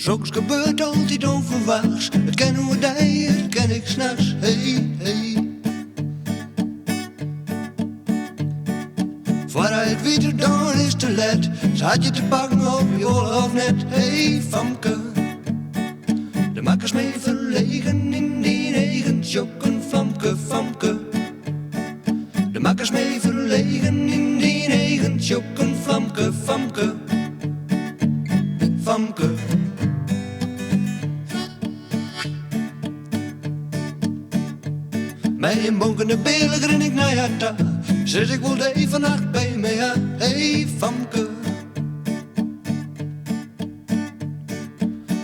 Soms gebeurt altijd onverwachts. Het kennen we die, het ken ik s'nachts. Hey, hey. Voordat het weer dan is te let, zat je te pakken op je of net. Hey, Famke, de makkers mee verlegen in die regen. Jokken, Famke, Famke. De makkers mee verlegen in die regen. Jokken, Famke, Famke. Famke. Mij een bonkende belen grin ik naar je ta. Zit ik wel even nacht bij me, ja. Hey, Famke.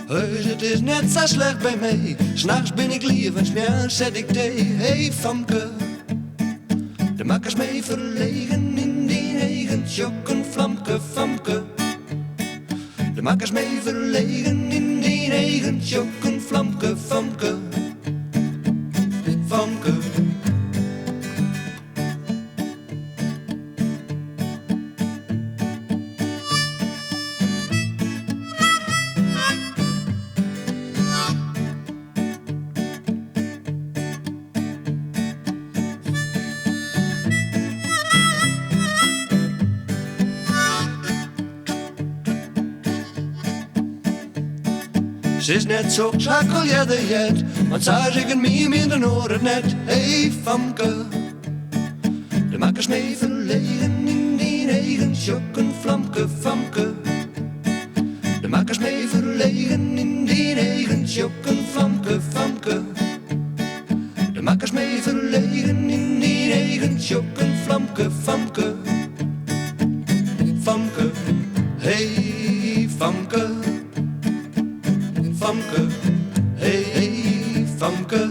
Heus, het is net zo slecht bij mij. S'nachts ben ik lief en s'morgens zet ik thee. Hey, Famke. De makkers mee verlegen in die regen. Jokken, Famke, Famke. De makkers mee verlegen in die regen. Jokken, Famke, Famke. Famke. Ze is net zo zakkel je de jet, want zij ik het meer minder hoor het net. Hey, Famke. De makkers mee verlegen in die regen. Jokken, Famke, Famke. De makkers mee verlegen in die regen. Jokken, Famke, Famke. De makkers mee verlegen in die regen. Jokken, Famke, Famke. Famke. Hey, Famke. Famke, hey, hey, Famke.